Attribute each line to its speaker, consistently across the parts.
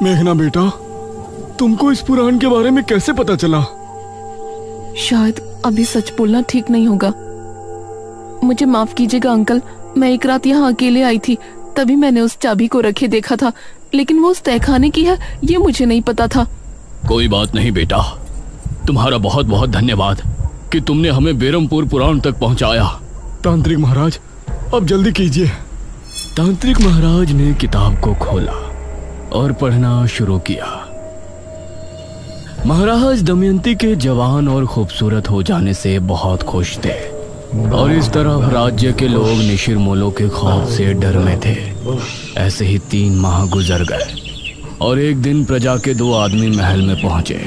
Speaker 1: मेघना बेटा, तुमको इस पुराण के बारे में कैसे पता चला?
Speaker 2: शायद अभी सच बोलना ठीक नहीं होगा। मुझे माफ कीजिएगा अंकल, मैं एक रात यहाँ अकेले आई थी, तभी मैंने उस चाबी को रखे देखा था, लेकिन वो उस तहखाने की है ये मुझे नहीं पता था।
Speaker 3: कोई बात नहीं बेटा, तुम्हारा बहुत बहुत धन्यवाद कि तुमने हमें बेरमपुर पुराण तक पहुंचाया।
Speaker 1: तांत्रिक महाराज, अब जल्दी कीजिए।
Speaker 3: तांत्रिक महाराज ने किताब को खोला और पढ़ना शुरू किया। महाराज दमयंती के जवान और खूबसूरत हो जाने से बहुत खुश थे और इस तरह राज्य के लोग निशिर-मोलों के खौफ से डर में थे। ऐसे ही 3 माह गुजर गए और एक दिन प्रजा के 2 आदमी महल में पहुंचे।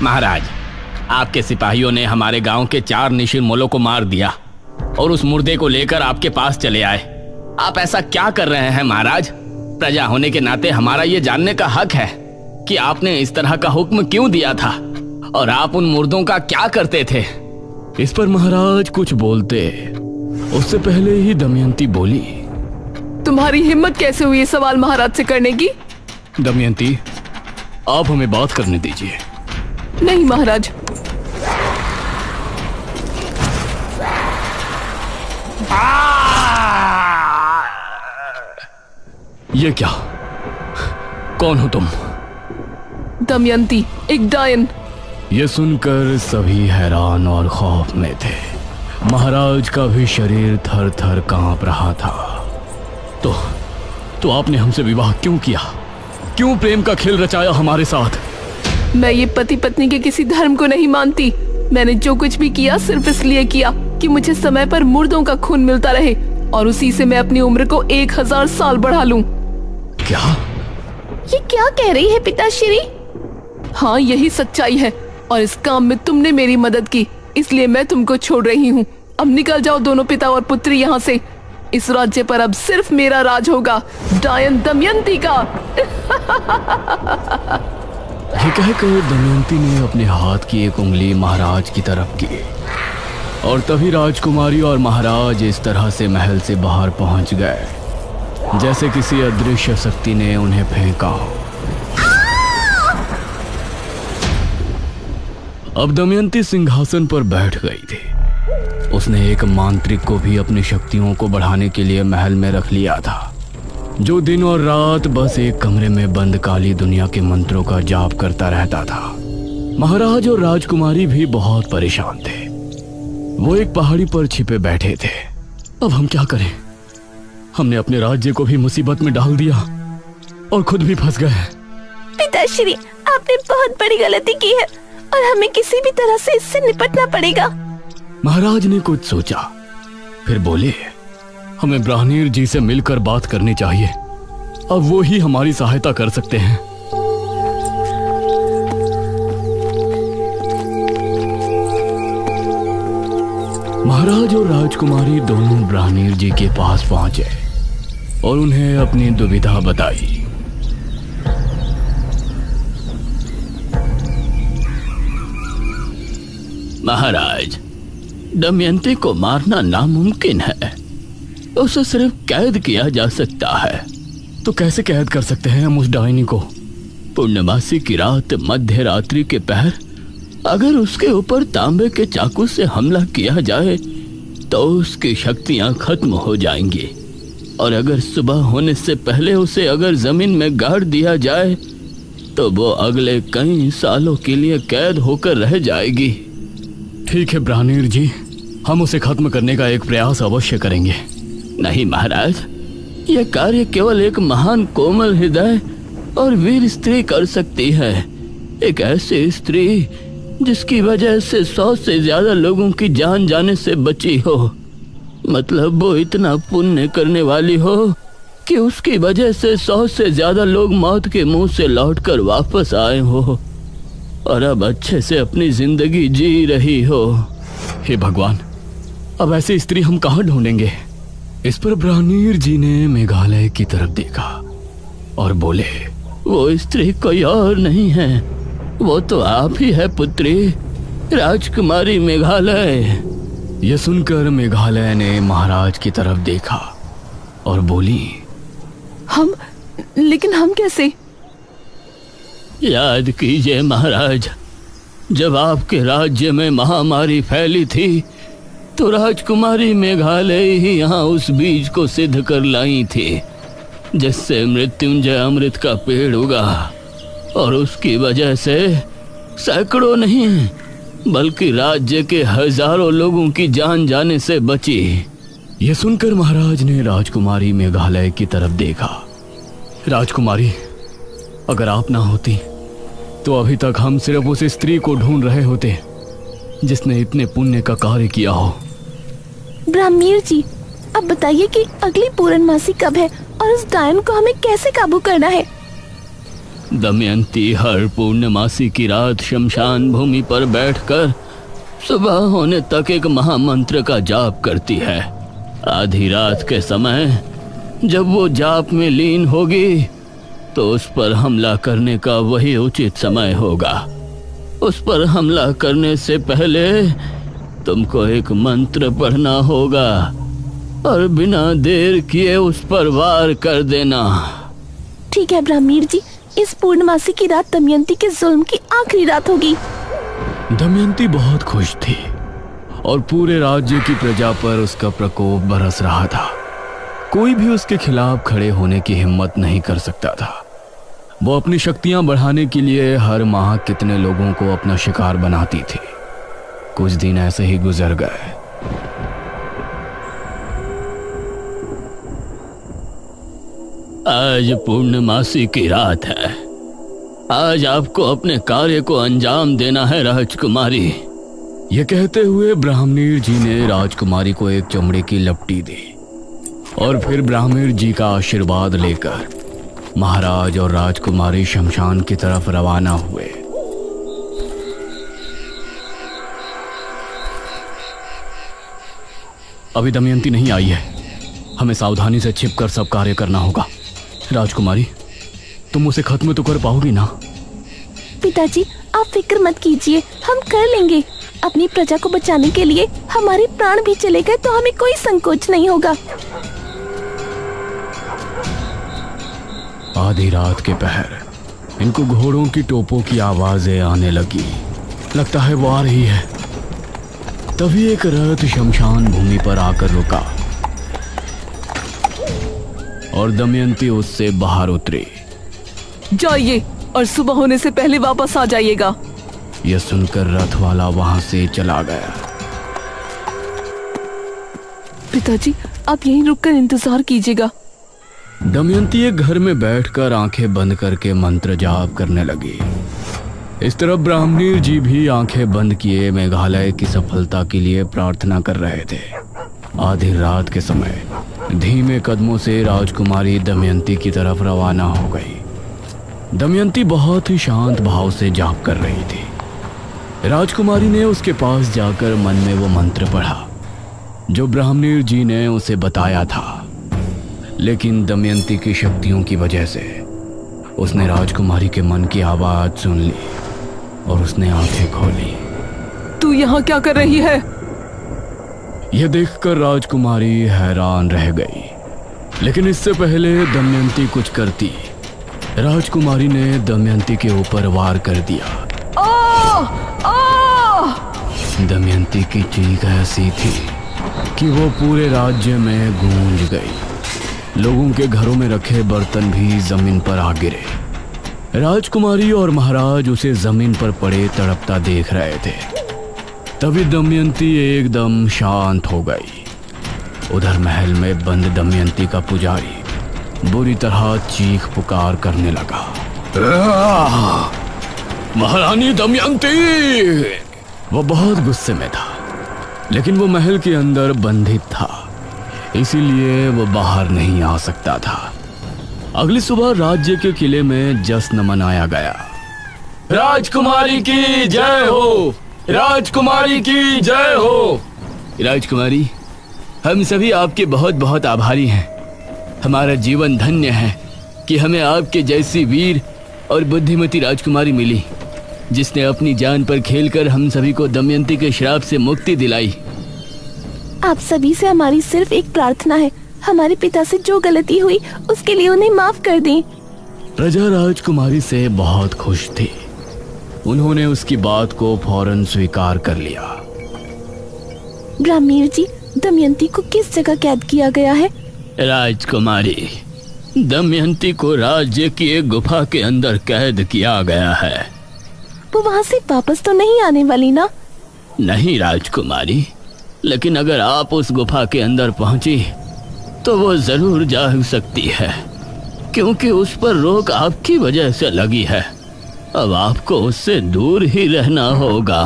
Speaker 3: महाराज, आपके सिपाहियों ने हमारे गांव के 4 निशिर-मोलों को मार दिया और उस मुर्दे को लेकर आपके पास चले आए। आप ऐसा क्या कर रहे हैं महाराज? प्रजा होने के नाते हमारा ये जानने का हक है कि आपने इस तरह का हुक्म क्यों दिया था और आप उन मुर्दों का क्या करते थे? इस पर महाराज कुछ बोलते उससे पहले ही दमयंती बोली,
Speaker 2: तुम्हारी हिम्मत कैसे हुई ये सवाल महाराज से करने की?
Speaker 3: दमयंती, आप हमें बात करने दीजिए।
Speaker 2: नहीं महाराज।
Speaker 3: ये क्या? कौन हो तुम?
Speaker 2: दमयंती, एक डायन।
Speaker 3: ये सुनकर सभी हैरान और खौफ में थे। महाराज का भी शरीर थर थर कांप रहा था। तो आपने हमसे विवाह क्यों किया? क्यों प्रेम का खेल रचाया हमारे साथ?
Speaker 2: मैं ये पति पत्नी के किसी धर्म को नहीं मानती। मैंने जो कुछ भी किया सिर्फ इसलिए किया कि मुझे समय पर मुर्दों का खून मिलता रहे और उसी से मैं अपनी उम्र को 1000 साल बढ़ा लूं।
Speaker 3: क्या?
Speaker 2: ये क्या कह रही है पिताश्री? हाँ, यही सच्चाई है और इस काम में तुमने मेरी मदद की, इसलिए मैं तुमको छोड़ रही हूँ। अब निकल जाओ दोनों पिता और पुत्री यहाँ से। इस राज्य पर अब सिर्फ मेरा राज होगा, डायन दमयंती का।
Speaker 3: ये कहकर दमयंती ने अपने हाथ की एक उंगली महाराज की तरफ की और तभी राजकुमारी और महाराज इस तरह से महल से बाहर पहुंच गए जैसे किसी अदृश्य शक्ति ने उन्हें फेंका हो। अब दमयंती सिंहासन पर बैठ गई थी। उसने एक मांत्रिक को भी अपनी शक्तियों को बढ़ाने के लिए महल में रख लिया था, जो दिन और रात बस एक कमरे में बंद काली दुनिया के मंत्रों का जाप करता रहता था। महाराज और राजकुमारी भी बहुत परेशान थे। वो एक पहाड़ी पर छिपे बैठे थे। अब हम क्या करें? हमने अपने राज्य को भी मुसीबत में डाल दिया और खुद भी फंस गए।
Speaker 4: पिताश्री, आपने बहुत बड़ी गलती की है और हमें किसी भी तरह से इससे निपटना पड़ेगा।
Speaker 3: महाराज ने कुछ सोचा, फिर बोले, हमें ब्राह्मण जी से मिलकर बात करनी चाहिए। अब वो ही हमारी सहायता कर सकते हैं। महाराज और राजकुमारी दोनों ब्राह्मण जी के पास पहुंचे और उन्हें अपनी दुविधा बताई। महाराज, दमयंती को मारना नामुमकिन है। उसे सिर्फ कैद किया जा सकता है। तो कैसे कैद कर सकते हैं हम उस डायनी को? पूर्णमासी की रात, मध्य रात्रि के पहर अगर उसके ऊपर तांबे के चाकू से हमला किया जाए तो उसकी शक्तियां खत्म हो जाएंगी और अगर सुबह होने से पहले उसे अगर जमीन में गाड़ दिया जाए तो वो अगले कई सालों के लिए कैद होकर रह जाएगी। ठीक है ब्राह्मण जी, हम उसे खत्म करने का एक प्रयास अवश्य करेंगे। नहीं महाराज, यह कार्य केवल एक महान कोमल हृदय और वीर स्त्री कर सकती है। एक ऐसी स्त्री जिसकी वजह से 100 से ज्यादा लोगों की जान जाने से बची हो। मतलब वो इतना पुण्य करने वाली हो कि उसकी वजह से 100 से ज्यादा लोग मौत के मुंह से लौटकर वापस आए हो और अब अच्छे से अपनी जिंदगी जी रही हो। हे भगवान, अब ऐसी स्त्री हम कहाँ ढूंढेंगे? इस पर ब्राह्मण जी ने मेघालय की तरफ देखा और बोले, वो स्त्री कोई और नहीं है, वो तो आप ही है पुत्री, राजकुमारी मेघालय। यह सुनकर मेघालय ने महाराज की तरफ देखा और बोली,
Speaker 2: लेकिन हम कैसे?
Speaker 3: याद कीजिए महाराज, जब आपके राज्य में महामारी फैली थी तो राजकुमारी मेघालय ही यहाँ उस बीज को सिद्ध कर लाई थी जिससे मृत्युंजय अमृत का पेड़ उगा, और उसकी वजह से सैकड़ों नहीं बल्कि राज्य के हजारों लोगों की जान जाने से बची। यह सुनकर महाराज ने राजकुमारी मेघालय की तरफ देखा। राजकुमारी, अगर आप ना होती तो अभी तक हम सिर्फ उस स्त्री को ढूंढ रहे होते जिसने इतने पुण्य का कार्य किया हो।
Speaker 4: ब्राह्मीण जी, अब बताइए कि अगली पूर्णमासी कब है और उस डायन को हमें कैसे काबू करना है?
Speaker 3: दमयंती हर पूर्णमासी की रात शमशान भूमि पर बैठकर सुबह होने तक एक महामंत्र का जाप करती है। आधी रात के समय जब वो जाप में लीन होगी तो उस पर हमला करने का वही उचित समय होगा। उस पर हमला करने से पहले तुमको एक मंत्र पढ़ना होगा और बिना देर किए उस पर वार कर देना।
Speaker 4: ठीक है ब्राह्मीण जी, इस पूर्णमासी की रात दमयंती के जुल्म की आखिरी रात होगी।
Speaker 3: दमयंती बहुत खुश थी और पूरे राज्य की प्रजा पर उसका प्रकोप बरस रहा था। कोई भी उसके खिलाफ खड़े होने की हिम्मत नहीं कर सकता था। वो अपनी शक्तियां बढ़ाने के लिए हर माह कितने लोगों को अपना शिकार बनाती थी। कुछ दिन ऐसे ही गुजर गए। आज पूर्णमासी की रात है। आज आपको अपने कार्य को अंजाम देना है राजकुमारी। यह कहते हुए ब्राह्मणीर जी ने राजकुमारी को एक चमड़े की लपटी दी और फिर ब्राह्मणीर जी का आशीर्वाद लेकर महाराज और राजकुमारी शमशान की तरफ रवाना हुए। अभी दमयंती नहीं आई है, हमें सावधानी से छिपकर सब कार्य करना होगा। राजकुमारी, तुम उसे खत्म तो कर पाओगी ना?
Speaker 4: पिताजी, आप फिक्र मत कीजिए, हम कर लेंगे। अपनी प्रजा को बचाने के लिए हमारे प्राण भी चले गए तो हमें कोई संकोच नहीं होगा।
Speaker 3: आधी रात के पहर इनको घोड़ों की टोपों की आवाजें आने लगी। लगता है वो आ रही है। तभी एक रथ शमशान भूमि पर आकर रुका और दमयंती उससे बाहर उतरी।
Speaker 2: जाइए और सुबह होने से पहले वापस आ जाइएगा।
Speaker 3: यह सुनकर रथ वाला वहां से चला गया।
Speaker 2: पिताजी, आप यहीं रुककर इंतजार कीजिएगा।
Speaker 3: दमयंती एक घर में बैठकर आंखें बंद करके मंत्र जाप करने लगी। इस तरफ ब्राह्मणीर जी भी आंखें बंद किए मेघालय की सफलता के लिए प्रार्थना कर रहे थे। आधी रात के समय धीमे कदमों से राजकुमारी दमयंती की तरफ रवाना हो गई। दमयंती बहुत ही शांत भाव से जाप कर रही थी। राजकुमारी ने उसके पास जाकर मन में वो मंत्र पढ़ा जो ब्राह्मणीर जी ने उसे बताया था, लेकिन दमयंती की शक्तियों की वजह से उसने राजकुमारी के मन की आवाज सुन ली और उसने आंखें खोली।
Speaker 2: तू यहाँ क्या कर रही है?
Speaker 3: यह देखकर राजकुमारी हैरान रह गई, लेकिन इससे पहले दमयंती कुछ करती, राजकुमारी ने दमयंती के ऊपर वार कर दिया। दमयंती की चीख ऐसी थी कि वो पूरे राज्य में गूंज गई। लोगों के घरों में रखे बर्तन भी जमीन पर आ गिरे। राजकुमारी और महाराज उसे जमीन पर पड़े तड़पता देख रहे थे। तभी दमयंती एकदम शांत हो गई। उधर महल में बंद दमयंती का पुजारी बुरी तरह चीख पुकार करने लगा। महारानी दमयंती! वो बहुत गुस्से में था, लेकिन वो महल के अंदर बंधित था, इसीलिए वो बाहर नहीं आ सकता था। अगली सुबह राज्य के किले में जश्न मनाया गया। राजकुमारी की जय हो! राजकुमारी की जय हो! राजकुमारी, हम सभी आपके बहुत बहुत आभारी हैं। हमारा जीवन धन्य है कि हमें आपके जैसी वीर और बुद्धिमती राजकुमारी मिली, जिसने अपनी जान पर खेलकर हम सभी को दमयंती के श्राप से मुक्ति दिलाई।
Speaker 4: आप सभी से हमारी सिर्फ एक प्रार्थना है, हमारे पिता से जो गलती हुई उसके लिए उन्हें माफ कर दें।
Speaker 3: प्रजा राजकुमारी से बहुत खुश थी। उन्होंने उसकी बात को फौरन स्वीकार कर लिया।
Speaker 4: ब्राह्मीण जी, दमयंती को किस जगह कैद किया गया है?
Speaker 3: राजकुमारी, दमयंती को राज्य की एक गुफा के अंदर कैद किया गया है।
Speaker 4: वो वहाँ से वापस तो नहीं आने वाली ना?
Speaker 3: नहीं राजकुमारी, लेकिन अगर आप उस गुफा के अंदर पहुंची तो वो जरूर जा सकती है, क्योंकि उस पर रोक आपकी वजह से लगी है। अब आपको उससे दूर ही रहना होगा।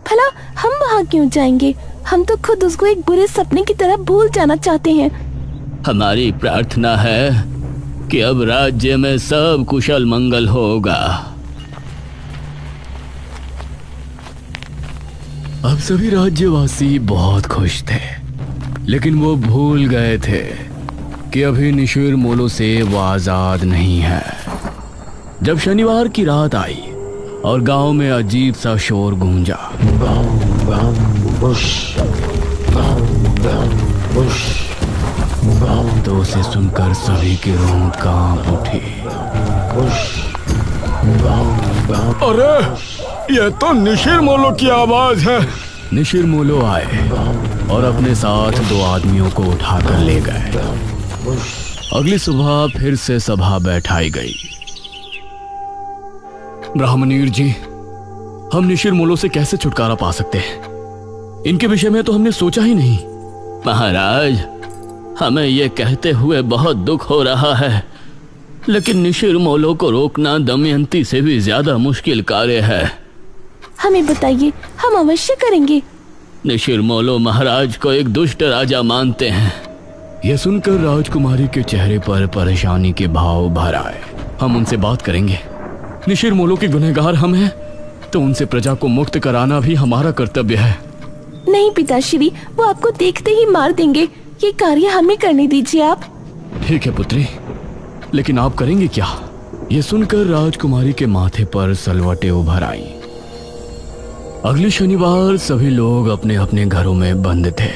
Speaker 4: भला हम वहाँ क्यों जाएंगे? हम तो खुद उसको एक बुरे सपने की तरह भूल जाना चाहते हैं।
Speaker 3: हमारी प्रार्थना है कि अब राज्य में सब कुशल मंगल होगा। अब सभी राज्यवासी बहुत खुश थे, लेकिन वो भूल गए थे कि अभी निशिर मोलो से वो आजाद नहीं है। जब शनिवार की रात आई और गांव में अजीब सा शोर गूंजा, तो उसे सुनकर सभी की रूह कांप उठी।
Speaker 1: अरे, ये तो निशिर मोलो की आवाज है।
Speaker 3: निशिर मोलो आए और अपने साथ 2 आदमियों को उठाकर ले गए। अगली सुबह फिर से सभा बैठाई गई। ब्राह्मणीर जी, हम निशिर मोलो से कैसे छुटकारा पा सकते हैं? इनके विषय में तो हमने सोचा ही नहीं। महाराज, हमें ये कहते हुए बहुत दुख हो रहा है, लेकिन निशिर मोलो को रोकना दमयंती से भी ज्यादा मुश्किल कार्य है।
Speaker 4: हमें बताइए, हम अवश्य करेंगे।
Speaker 3: निशिर मोलो महाराज को एक दुष्ट राजा मानते हैं। यह सुनकर राजकुमारी के चेहरे पर परेशानी के भाव भर आए। हम उनसे बात करेंगे। निशिर मोलो के गुनहगार हम हैं, तो उनसे प्रजा को मुक्त कराना भी हमारा कर्तव्य है।
Speaker 4: नहीं पिताश्री, वो आपको देखते ही मार देंगे। ये कार्य हमें करने दीजिए आप।
Speaker 3: ठीक है पुत्री, लेकिन आप करेंगे क्या? ये सुनकर राजकुमारी के माथे पर सलवटें उभर आई। अगले शनिवार सभी लोग अपने अपने घरों में बंद थे।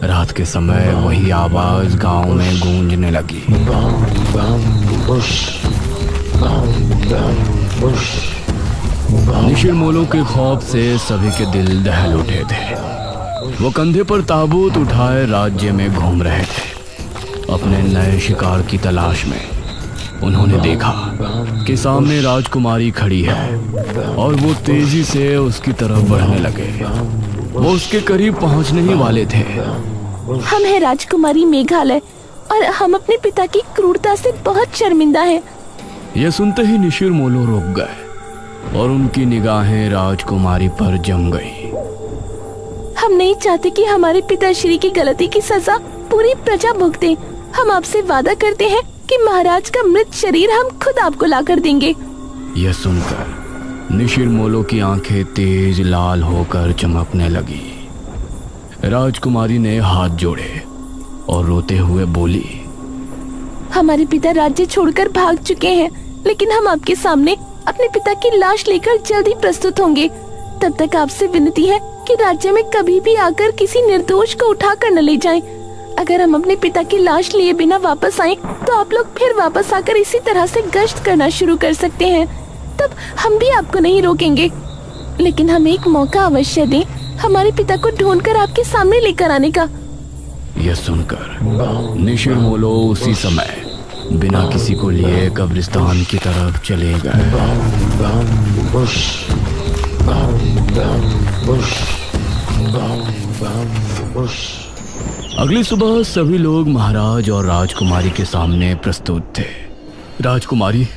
Speaker 3: रात के समय वही आवाज गांव में गूंजने लगी। निशिर मोलो के खौफ से सभी के दिल दहल उठे थे। वो कंधे पर ताबूत उठाए राज्य में घूम रहे थे अपने नए शिकार की तलाश में। उन्होंने देखा कि सामने राजकुमारी खड़ी है और वो तेजी से उसकी तरफ बढ़ने लगे। वो उसके करीब पहुंचने ही वाले थे।
Speaker 4: हम हैं राजकुमारी मेघालय और हम अपने पिता की क्रूरता से बहुत शर्मिंदा हैं।
Speaker 3: यह सुनते ही निशिर मोलो रुक गए और उनकी निगाहें राजकुमारी पर जम गई।
Speaker 4: हम नहीं चाहते कि हमारे पिताश्री की गलती की सजा पूरी प्रजा भुगते। हम आपसे वादा करते हैं कि महाराज का मृत शरीर हम खुद आपको लाकर देंगे।
Speaker 3: यह सुनकर निशिर मोलो की आंखें तेज लाल होकर चमकने लगी। राजकुमारी ने हाथ जोड़े और रोते हुए बोली,
Speaker 4: हमारे पिता राज्य छोड़कर भाग चुके हैं, लेकिन हम आपके सामने अपने पिता की लाश लेकर जल्दी प्रस्तुत होंगे। तब तक आपसे विनती है कि राज्य में कभी भी आकर किसी निर्दोष को उठाकर न ले जाएं। अगर हम अपने पिता की लाश लिए बिना वापस आएं, तो आप लोग फिर वापस आकर इसी तरह से गश्त करना शुरू कर सकते हैं। तब हम भी आपको नहीं रोकेंगे, लेकिन हमें एक मौका अवश्य दें हमारे पिता को ढूंढकर आपके सामने लेकर आने का।
Speaker 3: यह सुनकर निशिर मोलो उसी समय बिना किसी को लिए कब्रिस्तान की तरफ चले गए। अगली सुबह सभी लोग महाराज और राजकुमारी के सामने प्रस्तुत थे। राजकुमारी,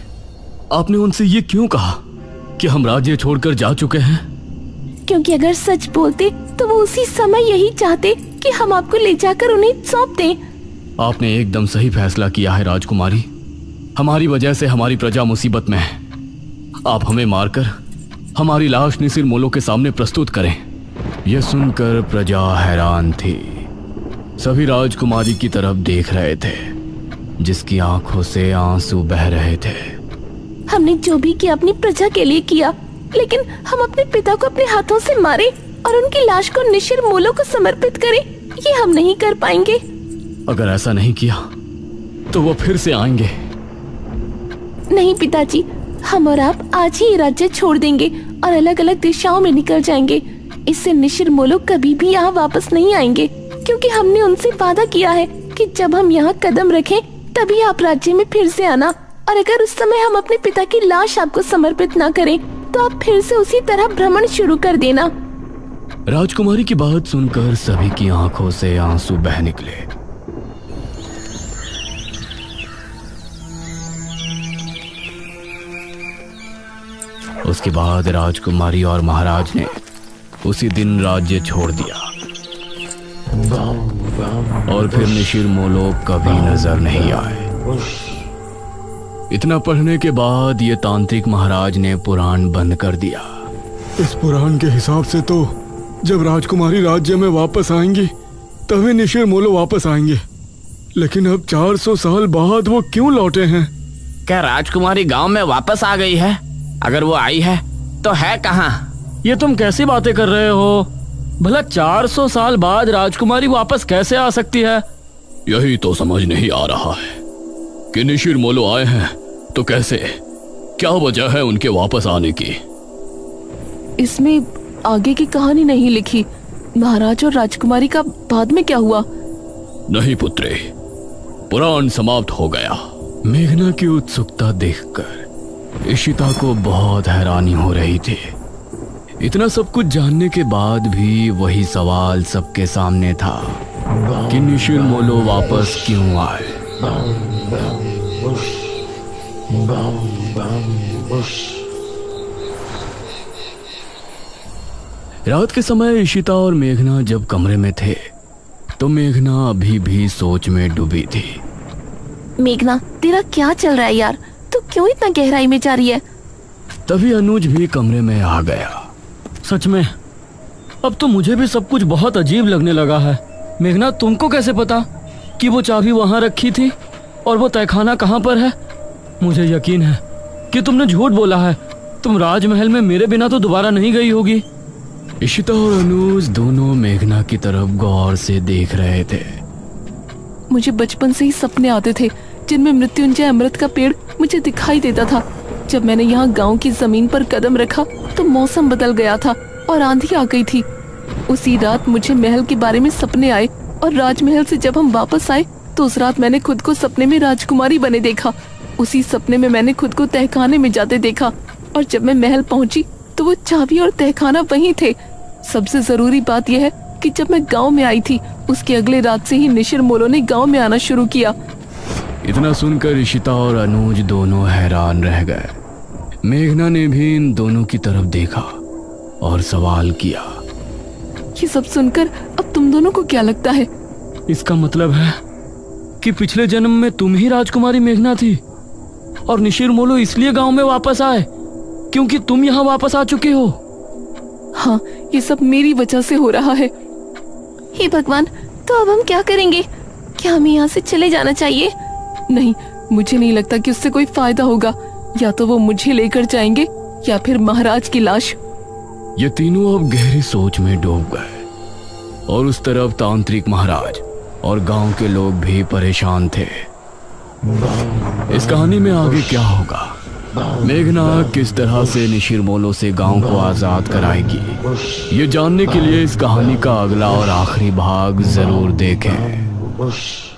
Speaker 3: आपने उनसे ये क्यों कहा कि हम राज्य छोड़कर जा चुके हैं?
Speaker 4: क्योंकि अगर सच बोलते तो वो उसी समय यही चाहते कि हम आपको ले जाकर उन्हें सौंप दें।
Speaker 3: आपने एकदम सही फैसला किया है राजकुमारी। हमारी वजह से हमारी प्रजा मुसीबत में है। आप हमें मारकर हमारी लाश निशिर मोलो के सामने प्रस्तुत करें। यह सुनकर प्रजा हैरान थी। सभी राजकुमारी की तरफ देख रहे थे, जिसकी आंखों से आंसू बह रहे थे।
Speaker 4: हमने जो भी किया अपनी प्रजा के लिए किया, लेकिन हम अपने पिता को अपने हाथों से मारे और उनकी लाश को निशिर मोलो को समर्पित करें, ये हम नहीं कर पाएंगे।
Speaker 3: अगर ऐसा नहीं किया तो वो फिर से आएंगे।
Speaker 4: नहीं पिताजी, हम और आप आज ही ये राज्य छोड़ देंगे और अलग अलग दिशाओं में निकल जाएंगे। इससे निशिर मोलो कभी भी यहाँ वापस नहीं आएंगे, क्योंकि हमने उनसे वादा किया है कि जब हम यहाँ कदम रखें तभी आप राज्य में फिर से आना। और अगर उस समय हम अपने पिता की लाश आपको समर्पित ना करें तो आप फिर से उसी तरह भ्रमण शुरू कर देना।
Speaker 3: राजकुमारी की बात सुनकर सभी की आंखों से आंसू बह निकले। उसके बाद राजकुमारी और महाराज ने उसी दिन राज्य छोड़ दिया और फिर निशिर मोलो कभी नजर नहीं आए। इतना पढ़ने के बाद ये तांत्रिक महाराज ने पुराण बंद कर दिया।
Speaker 1: इस पुराण के हिसाब से तो जब राजकुमारी राज्य में वापस आएंगी तभी निशिर मोलो वापस आएंगे, लेकिन अब 400 साल बाद वो क्यों लौटे हैं?
Speaker 5: क्या राजकुमारी गांव में वापस आ गई है? अगर वो आई है तो है कहाँ?
Speaker 3: ये तुम कैसी बातें कर रहे हो? भला 400 साल बाद राजकुमारी वापस कैसे आ सकती है? यही तो समझ नहीं आ रहा है कि निशिर मोलो आए हैं तो कैसे, क्या वजह है उनके वापस आने की?
Speaker 2: इसमें आगे की कहानी नहीं लिखी। महाराज और राजकुमारी का बाद में क्या हुआ?
Speaker 3: नहीं पुत्रे, पुराण समाप्त हो गया। मेघना की उत्सुकता देखकर इशिता को बहुत हैरानी हो रही थी। इतना सब कुछ जानने के बाद भी वही सवाल सबके सामने था कि निशिर मोलो वापस क्यों आए। रात के समय इशिता और मेघना जब कमरे में थे तो मेघना अभी भी सोच में डूबी थी।
Speaker 4: मेघना, तेरा क्या चल रहा है यार? तू क्यों इतना गहराई में जा रही है?
Speaker 3: तभी अनुज भी कमरे में आ गया। सच में अब तो मुझे भी सब कुछ बहुत अजीब लगने लगा है। मेघना, तुमको कैसे पता कि वो चाबी वहां रखी थी और वो तहखाना कहां पर है? मुझे यकीन है कि तुमने झूठ बोला है। तुम राजमहल में मेरे बिना तो दोबारा नहीं गई होगी। इशिता और अनुज दोनों मेघना की तरफ गौर से देख रहे थे।
Speaker 2: मुझे बचपन से ही सपने आते थे जिनमें मृत्युंजय अमृत का पेड़ मुझे दिखाई देता था। जब मैंने यहाँ गांव की जमीन पर कदम रखा तो मौसम बदल गया था और आंधी आ गई थी। उसी रात मुझे महल के बारे में सपने आए और राजमहल से जब हम वापस आए तो उस रात मैंने खुद को सपने में राजकुमारी बने देखा। उसी सपने में मैंने खुद को तहखाने में जाते देखा और जब मैं महल पहुंची तो वो चाबी और तहखाना वहीं थे। सबसे जरूरी बात यह है कि जब मैं गांव में आई थी उसके अगले रात से ही निशिर मोलो ने गांव में आना शुरू किया।
Speaker 3: इतना सुनकर इशिता और अनुज दोनों हैरान रह गए। मेघना ने भी इन दोनों की तरफ देखा और सवाल किया,
Speaker 2: ये सब सुनकर अब तुम दोनों को क्या लगता है?
Speaker 3: इसका मतलब है कि पिछले जन्म में तुम ही राजकुमारी मेघना थी और निशिर मोलो इसलिए गांव में वापस आए क्योंकि तुम यहाँ वापस आ चुके हो।
Speaker 2: हाँ, ये सब मेरी वजह से हो रहा है।
Speaker 4: हे भगवान, तो अब हम क्या करेंगे? क्या हमें यहाँ से चले जाना चाहिए?
Speaker 2: नहीं, मुझे नहीं लगता कि उससे कोई फायदा होगा। या तो वो मुझे लेकर जाएंगे या फिर महाराज की लाश।
Speaker 3: ये तीनों अब गहरी सोच में डूब गए और उस तरफ तांत्रिक महाराज और गांव के लोग भी परेशान थे। इस कहानी में आगे क्या होगा? मेघना किस तरह से निशिर मोलो से गांव को आजाद कराएगी? ये जानने के लिए इस कहानी का अगला और आखिरी भाग जरूर देखें।